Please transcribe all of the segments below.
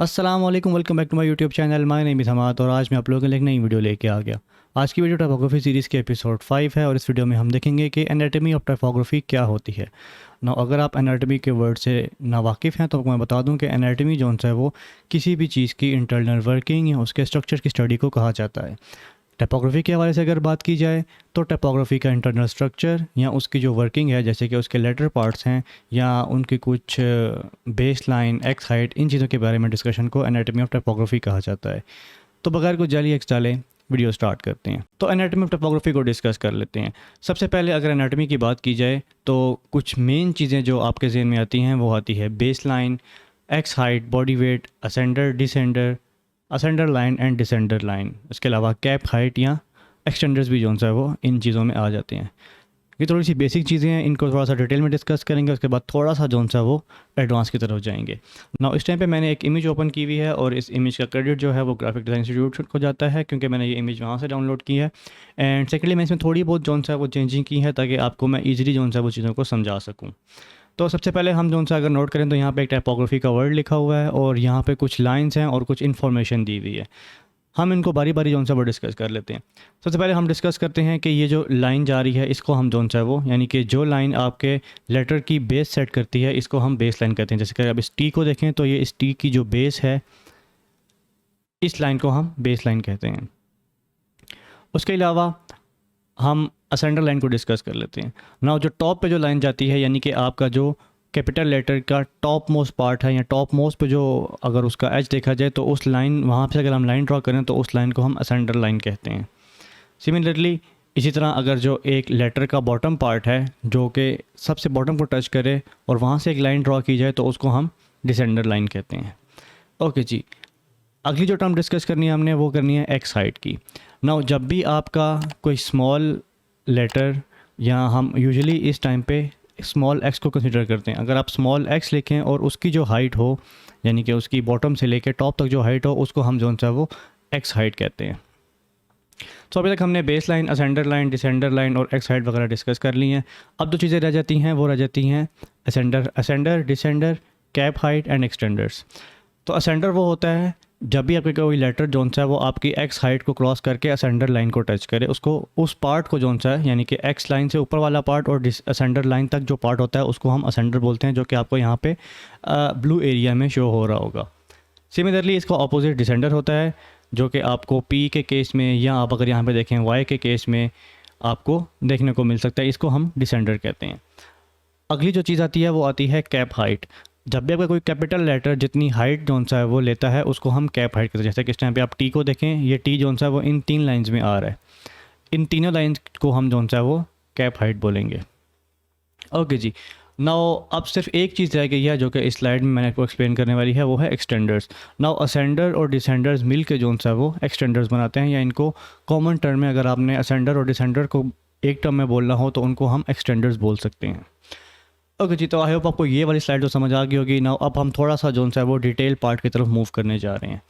अस्सलाम वालेकुम, welcome back to my YouTube channel. My name is Hamad और आज मैं आप लोगों के लिए एक नई वीडियो लेके आ गया। आज की वीडियो टाइपोग्राफी सीरीज़ के एपिसोड 5 है और इस वीडियो में हम देखेंगे कि एनाटॉमी ऑफ टाइपोग्राफी क्या होती है ना। अगर आप एनाटॉमी के वर्ड से ना वाकिफ़ हैं तो मैं बता दूं कि एनाटॉमी जो है वो किसी भी चीज़ की इंटरनल वर्किंग या उसके स्ट्रक्चर की स्टडी को कहा जाता है। टाइपोग्राफी के हवाले से अगर बात की जाए तो टाइपोग्राफी का इंटरनल स्ट्रक्चर या उसकी जो वर्किंग है, जैसे कि उसके लेटर पार्ट्स हैं या उनकी कुछ बेस लाइन, एक्स हाइट, इन चीज़ों के बारे में डिस्कशन को एनाटॉमी ऑफ टाइपोग्राफी कहा जाता है। तो बगैर कुछ जाली एक्स डाले वीडियो स्टार्ट करते हैं। तो एनाटॉमी ऑफ टाइपोग्राफी को डिस्कस कर लेते हैं। सबसे पहले अगर एनाटॉमी की बात की जाए तो कुछ मेन चीज़ें जो आपके जहन में आती हैं वो आती है base line, x height, body weight, ascender, descender, ascender line and descender line. इसके अलावा कैप हाइट या एक्सटेंडर्स भी जो है वो इन चीज़ों में आ जाते हैं। ये थोड़ी सी बेसिक चीज़ें हैं, इनको थोड़ा सा डिटेल में डिस्कस करेंगे, उसके बाद थोड़ा सा जो है वो एडवांस की तरफ जाएंगे ना। इस टाइम पे मैंने एक इमेज ओपन की हुई है और इस इमेज का क्रेडिट जो है वो ग्राफिक डिज़ाइन इंस्टीट्यूट को जाता है, क्योंकि मैंने ये इमेज वहाँ से डाउनलोड की है। एंड सेकेंडली मैं इसमें थोड़ी बहुत जो है वो चेंजिंग की है ताकि आपको मैं ईजिली जो है वो चीज़ों को समझा सकूँ। तो सबसे पहले हम जो सा अगर नोट करें तो यहाँ पे एक टाइपोग्राफी का वर्ड लिखा हुआ है और यहाँ पे कुछ लाइंस हैं और कुछ इन्फॉर्मेशन दी हुई है। हम इनको बारी बारी जो सा वो डिस्कस कर लेते हैं। सबसे पहले हम डिस्कस करते हैं कि ये जो लाइन जा रही है इसको हम जो सा वो, यानी कि जो लाइन आपके लेटर की बेस सेट करती है, इसको हम बेस लाइन कहते हैं। जैसे कि अब इस टी को देखें तो ये इस टी की जो बेस है, इस लाइन को हम बेस लाइन कहते हैं। उसके अलावा हम असेंडर लाइन को डिस्कस कर लेते हैं ना। जो टॉप पे जो लाइन जाती है, यानी कि आपका जो कैपिटल लेटर का टॉप मोस्ट पार्ट है या टॉप मोस्ट पे जो अगर उसका एज देखा जाए तो उस लाइन, वहाँ से अगर हम लाइन ड्रॉ करें तो उस लाइन को हम असेंडर लाइन कहते हैं। सिमिलरली इसी तरह अगर जो एक लेटर का बॉटम पार्ट है जो कि सबसे बॉटम को टच करे और वहाँ से एक लाइन ड्रॉ की जाए तो उसको हम डिसेंडर लाइन कहते हैं। ओके जी, अगली जो टर्म डिस्कस करनी है हमने वो करनी है एक्स हाइट की ना। जब भी आपका कोई स्मॉल लेटर, या हम यूजुअली इस टाइम पे स्मॉल एक्स को कंसिडर करते हैं, अगर आप स्मॉल एक्स लिखें और उसकी जो हाइट हो, यानी कि उसकी बॉटम से लेकर टॉप तक जो हाइट हो, उसको हम जो है वो एक्स हाइट कहते हैं। तो अभी तक हमने base line, ascender line, descender line और एक्स हाइट वगैरह डिस्कस कर ली हैं। अब जो चीज़ें रह जाती हैं वो रह जाती हैं ascender, descender, cap height and extenders. तो असेंडर वो होता है जब भी आपके कोई लेटर जो है वो आपकी एक्स हाइट को क्रॉस करके असेंडर लाइन को टच करे, उसको उस पार्ट को जो है, यानी कि एक्स लाइन से ऊपर वाला पार्ट और असेंडर लाइन तक जो पार्ट होता है उसको हम असेंडर बोलते हैं, जो कि आपको यहाँ पे ब्लू एरिया में शो हो रहा होगा। सिमिलरली इसका ऑपोजिट डिसेंडर होता है, जो कि आपको पी के केस में या आप अगर यहाँ पे देखें वाई के केस में आपको देखने को मिल सकता है। इसको हम डिसेंडर कहते हैं। अगली जो चीज़ आती है वो आती है कैप हाइट। जब भी आपका कोई कैपिटल लेटर जितनी हाइट जो सा है वो लेता है उसको हम कैप हाइट कहते हैं। जैसे कि इस टाइम पे आप टी को देखें, ये टी जो सा है वो इन 3 लाइंस में आ रहा है, इन तीनों लाइंस को हम जो सा है वो कैप हाइट बोलेंगे। ओके जी, नाउ अब सिर्फ एक चीज़ रह गई है जो कि इस स्लाइड में मैंने आपको एक्सप्लेन करने वाली है, वो है एक्सटेंडर्स। नाउ असेंडर और डिसेंडर्स मिल के जो सा है वो एक्सटेंडर्स बनाते हैं, या इनको कॉमन टर्म में अगर आपने असेंडर और डिसेंडर को एक टर्म में बोलना हो तो उनको हम एक्सटेंडर्स बोल सकते हैं। ओके जी, तो आई होप आपको ये वाली स्लाइड जो समझ आ गई होगी ना। अब हम थोड़ा सा जो है वो डिटेल पार्ट की तरफ मूव करने जा रहे हैं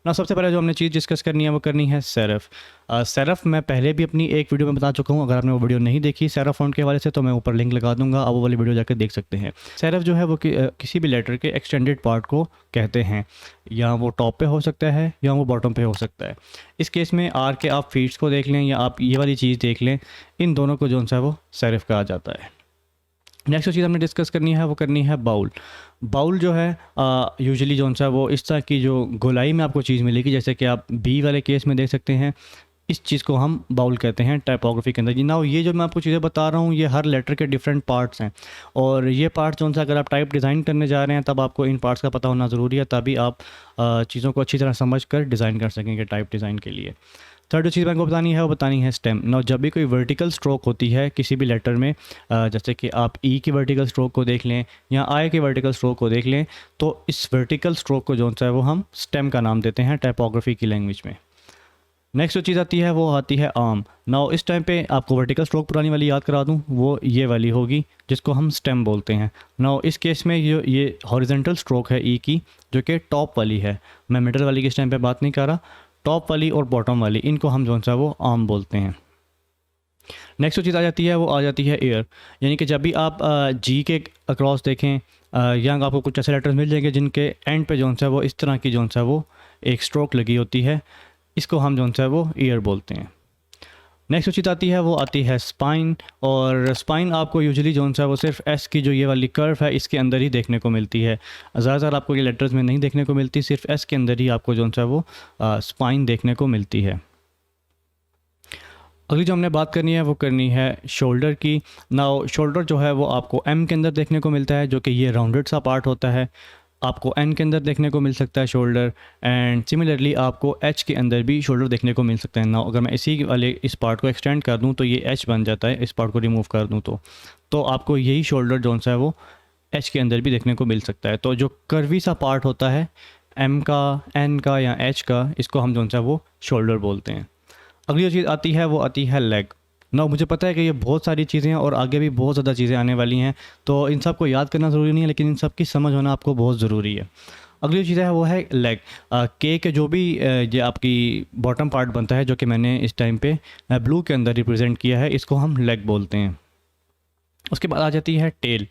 ना। सबसे पहले जो हमने चीज़ डिस्कस करनी है वो करनी है सेरफ। सेरफ मैं पहले भी अपनी एक वीडियो में बता चुका हूँ, अगर आपने वो वीडियो नहीं देखी सेरफ फ़ॉन्ट के हवाले से तो मैं ऊपर लिंक लगा दूंगा, आप वो वाली वीडियो जाकर देख सकते हैं। सेरफ जो है वो किसी भी लेटर के एक्सटेंडेड पार्ट को कहते हैं, या वो टॉप पे हो सकता है या वो बॉटम पे हो सकता है। इस केस में आर के आप फीट्स को देख लें या आप ये वाली चीज़ देख लें, इन दोनों को जो है वो सेरफ कहा जाता है। नेक्स्ट चीज़ हमने डिस्कस करनी है वो करनी है बाउल। बाउल जो है यूजुअली जो है वो इस तरह की जो गोलाई में आपको चीज़ मिलेगी, जैसे कि आप बी वाले केस में देख सकते हैं, इस चीज़ को हम बाउल कहते हैं टाइपोग्राफी के अंदर। ना ये जो मैं आपको चीज़ें बता रहा हूँ ये हर लेटर के डिफरेंट पार्ट्स हैं, और ये पार्ट्स जो है अगर आप टाइप डिज़ाइन करने जा रहे हैं तब आपको इन पार्ट्स का पता होना ज़रूरी है, तभी आप चीज़ों को अच्छी तरह समझ कर डिज़ाइन कर सकेंगे टाइप डिज़ाइन के लिए। थर्ड जो चीज़ मैंने को बतानी है वो बतानी है स्टेम। ना जब भी कोई वर्टिकल स्ट्रोक होती है किसी भी लेटर में, जैसे कि आप ई की वर्टिकल स्ट्रोक को देख लें या आई की वर्टिकल स्ट्रोक को देख लें, तो इस वर्टिकल स्ट्रोक को जो है वो हम स्टेम का नाम देते हैं टाइपोग्राफी की लैंग्वेज में। नेक्स्ट जो चीज़ आती है वो आती है आर्म। नाउ इस टाइम पे आपको वर्टिकल स्ट्रोक पुरानी वाली याद करा दूं, वो ये वाली होगी जिसको हम स्टेम बोलते हैं। नाउ इस केस में ये हॉरिजॉन्टल स्ट्रोक है ई की, जो कि टॉप वाली है। मैं मिडल वाली की इस टाइम पे बात नहीं कर रहा, टॉप वाली और बॉटम वाली, इनको हम जो है वो आर्म बोलते हैं। नेक्स्ट जो चीज़ आ जाती है वो आ जाती है एयर, यानी कि जब भी आप जी के अक्रॉस देखें यहाँ आपको कुछ ऐसे लेटर्स मिल जाएंगे जिनके एंड पे जो सा वो इस तरह की जो सा वो एक स्ट्रोक लगी होती है, इसको हम जो सा वो ईयर बोलते हैं। नेक्स्ट जो चीज़ आती है वो आती है स्पाइन, और स्पाइन आपको यूजुअली जो सा वो सिर्फ एस की जो ये वाली कर्व है इसके अंदर ही देखने को मिलती है। ज़्यादातर आपको ये लेटर्स में नहीं देखने को मिलती, सिर्फ एस के अंदर ही आपको जो सा वो स्पाइन देखने को मिलती है। अगली जो हमने बात करनी है वो करनी है शोल्डर की। नाउ शोल्डर जो है वो आपको एम के अंदर देखने को मिलता है, जो कि ये राउंडेड सा पार्ट होता है। आपको एन के अंदर देखने को मिल सकता है शोल्डर, एंड सिमिलरली आपको एच के अंदर भी शोल्डर देखने को मिल सकता है। नाउ अगर मैं इसी वाले इस पार्ट को एक्सटेंड कर दूं तो ये एच बन जाता है, इस पार्ट को रिमूव कर दूं तो आपको यही शोल्डर जो सा है वो एच के अंदर भी देखने को मिल सकता है। तो जो कर्वी सा पार्ट होता है एम का, एन का या एच का, इसको हम जो सा वो शोल्डर बोलते हैं। अगली जो चीज़ आती है वो आती है लेग। ना मुझे पता है कि ये बहुत सारी चीज़ें हैं और आगे भी बहुत ज़्यादा चीज़ें आने वाली हैं, तो इन सब को याद करना ज़रूरी नहीं है, लेकिन इन सब की समझ होना आपको बहुत ज़रूरी है। अगली जो चीज़ है वो है लेग। के जो भी ये आपकी बॉटम पार्ट बनता है, जो कि मैंने इस टाइम पे ब्लू के अंदर रिप्रेजेंट किया है, इसको हम लेग बोलते हैं। उसके बाद आ जाती है टेल।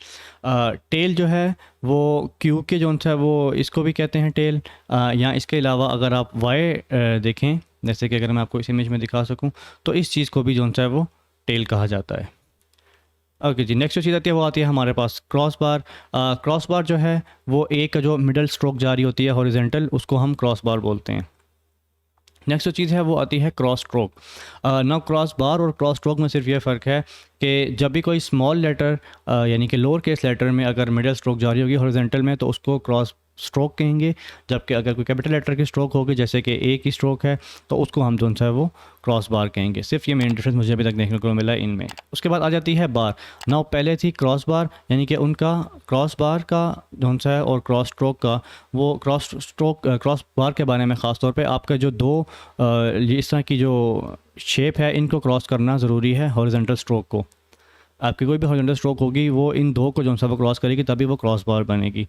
टेल जो है वो क्यू के जो है वो इसको भी कहते हैं टेल, या इसके अलावा अगर आप वाई देखें, जैसे कि अगर मैं आपको इस इमेज में दिखा सकूं, तो इस चीज़ को भी जो है वो टेल कहा जाता है। ओके जी, नेक्स्ट जो चीज़ आती है वो आती है हमारे पास क्रॉस बार। क्रॉस बार जो है वो एक जो मिडल स्ट्रोक जारी होती है हॉरिजेंटल, उसको हम क्रॉस बार बोलते हैं। नेक्स्ट जो चीज़ है वो आती है क्रॉस स्ट्रोक। ना क्रॉस बार और क्रॉस स्ट्रोक में सिर्फ ये फ़र्क है कि जब भी कोई स्मॉल लेटर यानी कि लोअर केस लेटर में अगर मिडल स्ट्रोक जारी होगी हॉरिजेंटल में, तो उसको क्रॉस स्ट्रोक कहेंगे, जबकि अगर कोई कैपिटल लेटर की स्ट्रोक होगी, जैसे कि ए की स्ट्रोक है, तो उसको हम जो सा है वो क्रॉस बार कहेंगे। सिर्फ ये मेन डिफरेंस मुझे अभी तक देखने को मिला इनमें। उसके बाद आ जाती है बार। नाउ पहले थी क्रॉस बार, यानी कि उनका क्रॉस बार का जो सा है और क्रॉस स्ट्रोक का, वो क्रॉस बार के बारे में ख़ास तौर पे आपका जो दो इस तरह की जो शेप है, इनको क्रॉस करना ज़रूरी है हॉरिजॉन्टल स्ट्रोक को। आपकी कोई भी हॉरिजॉन्टल स्ट्रोक होगी वो इन दो को जो सा वो क्रॉस करेगी, तभी वो क्रॉस बार बनेगी।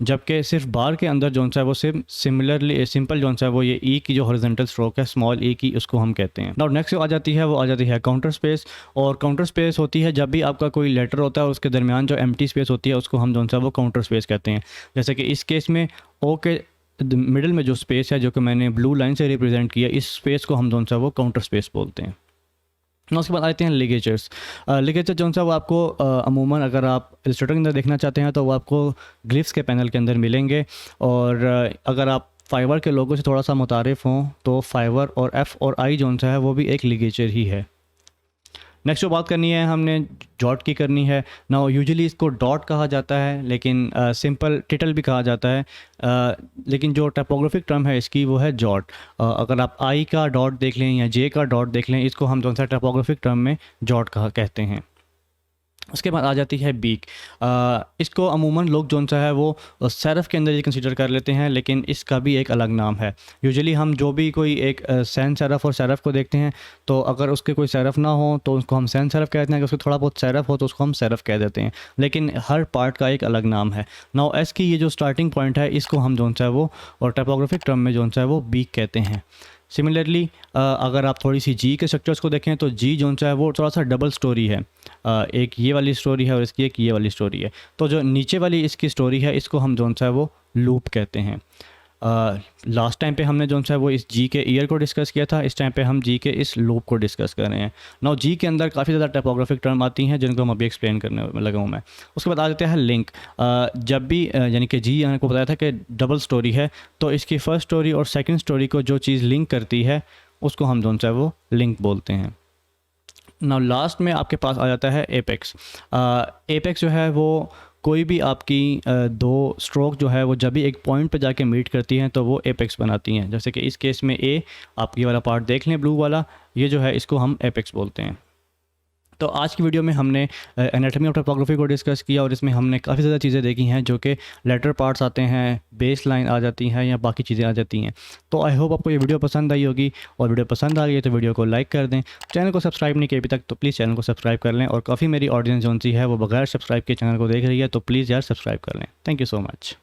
जबकि सिर्फ बार के अंदर जो सा है वो सिमिलरली सिंपल जो सा है वो ये ई की जो हॉरिजॉन्टल स्ट्रोक है, स्मॉल ई की, उसको हम कहते हैं। नाउ नेक्स्ट जो आ जाती है वो आ जाती है काउंटर स्पेस। और काउंटर स्पेस होती है जब भी आपका कोई लेटर होता है उसके दरमियान जो एम्प्टी स्पेस होती है, उसको हम जो सा वो काउंटर स्पेस कहते हैं। जैसे कि इस केस में ओ के मिडिल में जो स्पेस है, जो कि मैंने ब्लू लाइन से रिप्रेजेंट किया, इस स्पेस को हम जो सा वो काउंटर स्पेस बोलते हैं। उसके बाद आते हैं लिगेचर्स। लिगेचर जो सा वो आपको अमूमन अगर आप इलस्ट्रेटर के अंदर देखना चाहते हैं तो वो आपको ग्लिफ्स के पैनल के अंदर मिलेंगे, और अगर आप फाइवर के लोगों से थोड़ा सा मुतारिफ हों तो फाइवर और एफ़ और आई जो सा है वो भी एक लिगेचर ही है। नेक्स्ट जो बात करनी है हमने डॉट की करनी है। ना यूजुअली इसको डॉट कहा जाता है, लेकिन सिंपल टिटल भी कहा जाता है, लेकिन जो टाइपोग्राफिक टर्म है इसकी वो है जॉट। अगर आप आई का डॉट देख लें या जे का डॉट देख लें, इसको हम जो सा टाइपोग्राफिक टर्म में जॉट कहते हैं। उसके बाद आ जाती है बीक। इसको अमूमन लोग जो सा है वो सेरफ के अंदर ही कंसीडर कर लेते हैं, लेकिन इसका भी एक अलग नाम है। यूजुअली हम जो भी कोई एक सैन सेरफ और सेरफ को देखते हैं, तो अगर उसके कोई सेरफ ना हो तो उसको हम सैन सेरफ कहते हैं, अगर उसको थोड़ा बहुत सेरफ हो तो उसको हम सेरफ कह देते हैं, लेकिन हर पार्ट का एक अलग नाम है। नाउ एस की ये जो स्टार्टिंग पॉइंट है, इसको हम जो सा है वो और टाइपोग्राफिक टर्म में जो सा है वो बीक कहते हैं। सिमिलरली अगर आप थोड़ी सी जी के स्ट्रक्चर्स को देखें तो जी जो सा है वो थोड़ा सा डबल स्टोरी है, एक ये वाली स्टोरी है और इसकी एक ये वाली स्टोरी है। तो जो नीचे वाली इसकी स्टोरी है, इसको हम जो सा है वो लूप कहते हैं। लास्ट टाइम पे हमने जो है वो इस जी के ईयर को डिस्कस किया था, इस टाइम पे हम जी के इस लूप को डिस्कस कर रहे हैं। नाउ जी के अंदर काफ़ी ज़्यादा टाइपोग्राफिक टर्म आती हैं जिनको हम अभी एक्सप्लेन करने लगा हूँ मैं। उसके बाद आ जाता है लिंक। जब भी यानी कि जी को बताया था कि डबल स्टोरी है, तो इसकी फ़र्स्ट स्टोरी और सेकेंड स्टोरी को जो चीज़ लिंक करती है उसको हम जो है वो लिंक बोलते हैं। नाउ लास्ट में आपके पास आ जाता है एपेक्स। एपेक्स जो है वो कोई भी आपकी दो स्ट्रोक जो है वो जब भी एक पॉइंट पे जाके मीट करती हैं तो वो एपेक्स बनाती हैं। जैसे कि इस केस में ए, आप ये वाला पार्ट देख लें ब्लू वाला, ये जो है इसको हम एपेक्स बोलते हैं। तो आज की वीडियो में हमने एनाटॉमी ऑफ टाइपोग्राफी को डिस्कस किया, और इसमें हमने काफ़ी ज़्यादा चीज़ें देखी हैं, जो कि लेटर पार्ट्स आते हैं, बेस लाइन आ जाती हैं या बाकी चीज़ें आ जाती हैं। तो आई होप आपको ये वीडियो पसंद आई होगी, और वीडियो पसंद आ गई है तो वीडियो को लाइक कर दें। चैनल को सब्सक्राइब नहीं किया अभी तक तो प्लीज़ चैनल को सब्सक्राइब कर लें, और काफ़ी मेरी ऑडियंस जो सी है वो बगैर सब्सक्राइब के चैनल को देख रही है, तो प्लीज़ यार सब्सक्राइब कर लें। Thank you so much.